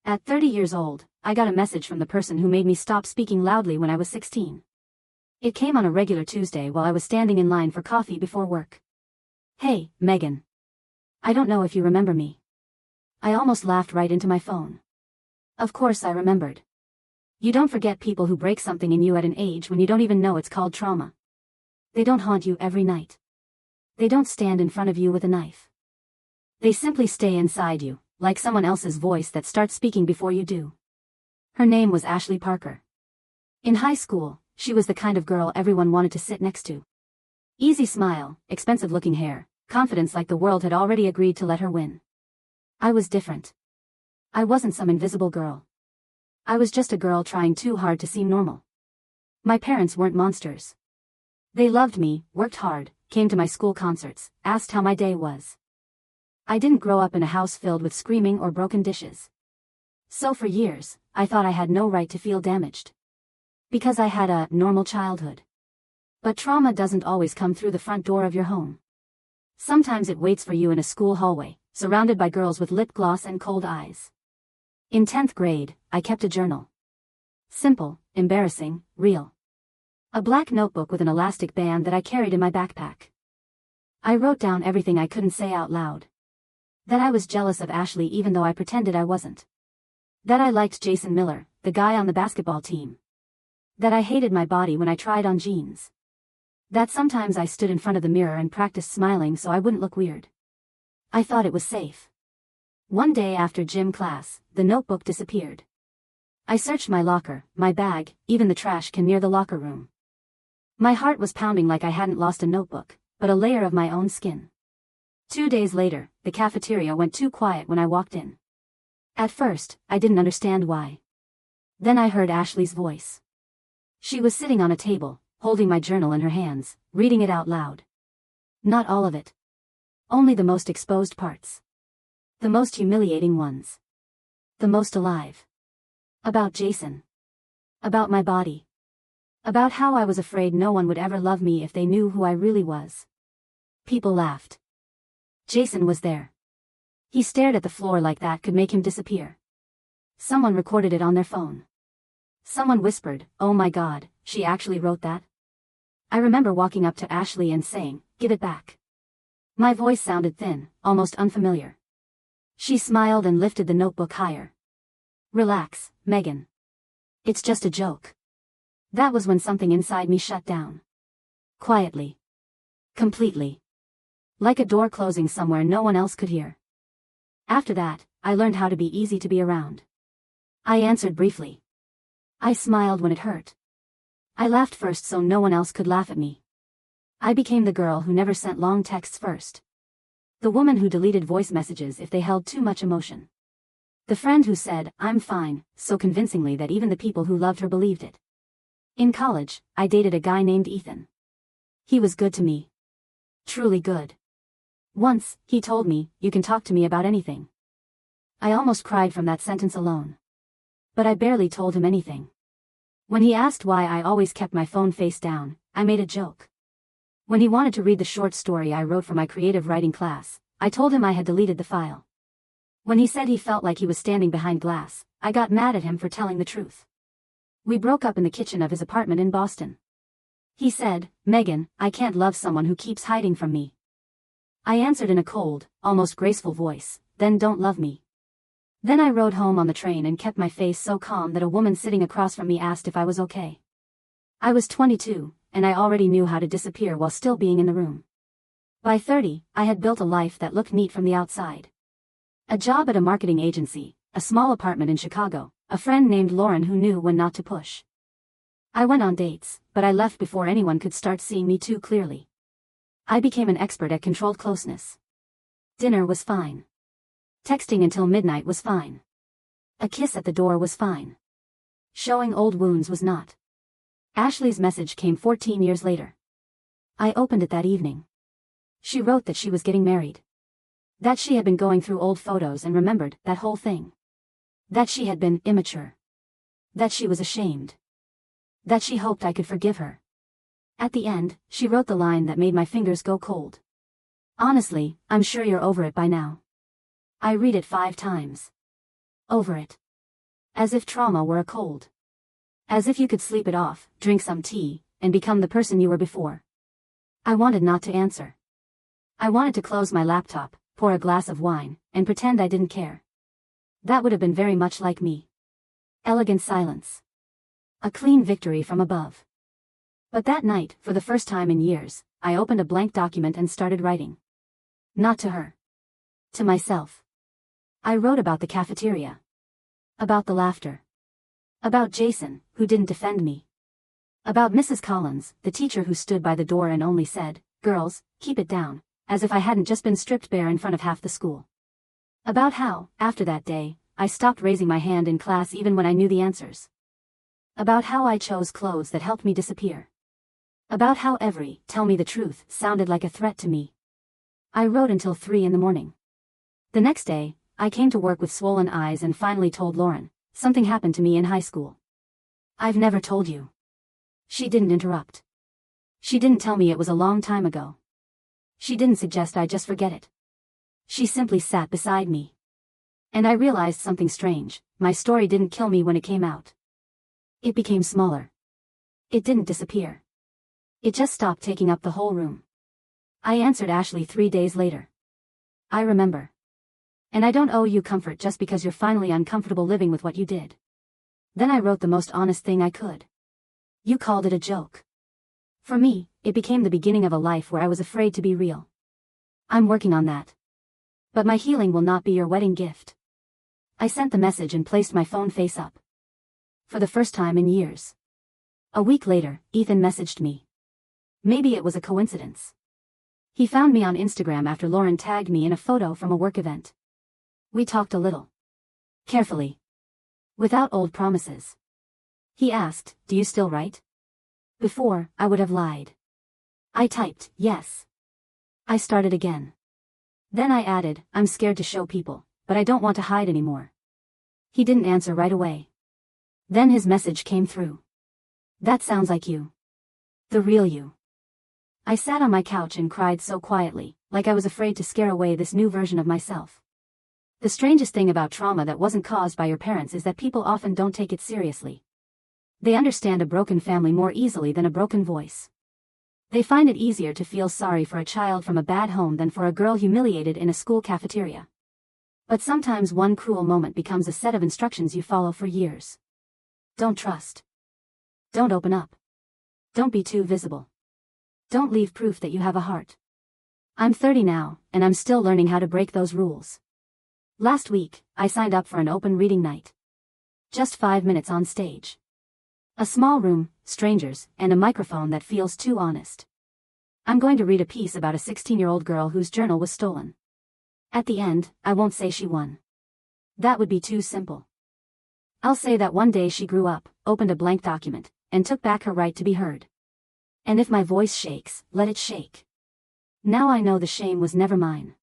At 30 years old, I got a message from the person who made me stop speaking loudly when I was 16. It came on a regular Tuesday while I was standing in line for coffee before work. "Hey, Megan. I don't know if you remember me." I almost laughed right into my phone. Of course I remembered. You don't forget people who break something in you at an age when you don't even know it's called trauma. They don't haunt you every night. They don't stand in front of you with a knife. They simply stay inside you, like someone else's voice that starts speaking before you do. Her name was Ashley Parker. In high school, she was the kind of girl everyone wanted to sit next to. Easy smile, expensive-looking hair, confidence like the world had already agreed to let her win. I was different. I wasn't some invisible girl. I was just a girl trying too hard to seem normal. My parents weren't monsters. They loved me, worked hard, came to my school concerts, asked how my day was. I didn't grow up in a house filled with screaming or broken dishes. So for years, I thought I had no right to feel damaged. Because I had a normal childhood. But trauma doesn't always come through the front door of your home. Sometimes it waits for you in a school hallway, surrounded by girls with lip gloss and cold eyes. In 10th grade, I kept a journal. Simple, embarrassing, real. A black notebook with an elastic band that I carried in my backpack. I wrote down everything I couldn't say out loud. That I was jealous of Ashley even though I pretended I wasn't. That I liked Jason Miller, the guy on the basketball team. That I hated my body when I tried on jeans. That sometimes I stood in front of the mirror and practiced smiling so I wouldn't look weird. I thought it was safe. One day after gym class, the notebook disappeared. I searched my locker, my bag, even the trash can near the locker room. My heart was pounding like I hadn't lost a notebook, but a layer of my own skin. 2 days later, the cafeteria went too quiet when I walked in. At first, I didn't understand why. Then I heard Ashley's voice. She was sitting on a table, holding my journal in her hands, reading it out loud. Not all of it. Only the most exposed parts. The most humiliating ones. The most alive. About Jason. About my body. About how I was afraid no one would ever love me if they knew who I really was. People laughed. Jason was there. He stared at the floor like that could make him disappear. Someone recorded it on their phone. Someone whispered, "Oh my God, she actually wrote that?" I remember walking up to Ashley and saying, "Give it back." My voice sounded thin, almost unfamiliar. She smiled and lifted the notebook higher. "Relax, Megan. It's just a joke." That was when something inside me shut down. Quietly. Completely. Like a door closing somewhere no one else could hear. After that, I learned how to be easy to be around. I answered briefly. I smiled when it hurt. I laughed first so no one else could laugh at me. I became the girl who never sent long texts first. The woman who deleted voice messages if they held too much emotion. The friend who said, "I'm fine," so convincingly that even the people who loved her believed it. In college, I dated a guy named Ethan. He was good to me. Truly good. Once, he told me, "You can talk to me about anything." I almost cried from that sentence alone. But I barely told him anything. When he asked why I always kept my phone face down, I made a joke. When he wanted to read the short story I wrote for my creative writing class, I told him I had deleted the file. When he said he felt like he was standing behind glass, I got mad at him for telling the truth. We broke up in the kitchen of his apartment in Boston. He said, "Megan, I can't love someone who keeps hiding from me." I answered in a cold, almost graceful voice, "Then don't love me." Then I rode home on the train and kept my face so calm that a woman sitting across from me asked if I was okay. I was 22, and I already knew how to disappear while still being in the room. By 30, I had built a life that looked neat from the outside. A job at a marketing agency, a small apartment in Chicago, a friend named Lauren who knew when not to push. I went on dates, but I left before anyone could start seeing me too clearly. I became an expert at controlled closeness. Dinner was fine. Texting until midnight was fine. A kiss at the door was fine. Showing old wounds was not. Ashley's message came 14 years later. I opened it that evening. She wrote that she was getting married. That she had been going through old photos and remembered that whole thing. That she had been immature. That she was ashamed. That she hoped I could forgive her. At the end, she wrote the line that made my fingers go cold. "Honestly, I'm sure you're over it by now." I read it 5 times. Over it. As if trauma were a cold. As if you could sleep it off, drink some tea, and become the person you were before. I wanted not to answer. I wanted to close my laptop, pour a glass of wine, and pretend I didn't care. That would have been very much like me. Elegant silence. A clean victory from above. But that night, for the first time in years, I opened a blank document and started writing. Not to her. To myself. I wrote about the cafeteria. About the laughter. About Jason, who didn't defend me. About Mrs. Collins, the teacher who stood by the door and only said, "Girls, keep it down," as if I hadn't just been stripped bare in front of half the school. About how, after that day, I stopped raising my hand in class even when I knew the answers. About how I chose clothes that helped me disappear. About how every "tell me the truth" sounded like a threat to me. I wrote until 3 in the morning. The next day, I came to work with swollen eyes and finally told Lauren, "Something happened to me in high school." "I've never told you." She didn't interrupt. She didn't tell me it was a long time ago. She didn't suggest I just forget it. She simply sat beside me. And I realized something strange. My story didn't kill me when it came out. It became smaller. It didn't disappear. It just stopped taking up the whole room. I answered Ashley 3 days later. "I remember. And I don't owe you comfort just because you're finally uncomfortable living with what you did." Then I wrote the most honest thing I could. "You called it a joke." For me, it became the beginning of a life where I was afraid to be real. I'm working on that. But my healing will not be your wedding gift. I sent the message and placed my phone face up. For the first time in years. A week later, Ethan messaged me. Maybe it was a coincidence. He found me on Instagram after Lauren tagged me in a photo from a work event. We talked a little. Carefully. Without old promises. He asked, "Do you still write?" Before, I would have lied. I typed, "Yes." I started again. Then I added, "I'm scared to show people, but I don't want to hide anymore." He didn't answer right away. Then his message came through. "That sounds like you. The real you." I sat on my couch and cried so quietly, like I was afraid to scare away this new version of myself. The strangest thing about trauma that wasn't caused by your parents is that people often don't take it seriously. They understand a broken family more easily than a broken voice. They find it easier to feel sorry for a child from a bad home than for a girl humiliated in a school cafeteria. But sometimes one cruel moment becomes a set of instructions you follow for years. Don't trust. Don't open up. Don't be too visible. Don't leave proof that you have a heart. I'm 30 now, and I'm still learning how to break those rules. Last week, I signed up for an open reading night. Just 5 minutes on stage. A small room, strangers, and a microphone that feels too honest. I'm going to read a piece about a 16-year-old girl whose journal was stolen. At the end, I won't say she won. That would be too simple. I'll say that one day she grew up, opened a blank document, and took back her right to be heard. And if my voice shakes, let it shake. Now I know the shame was never mine.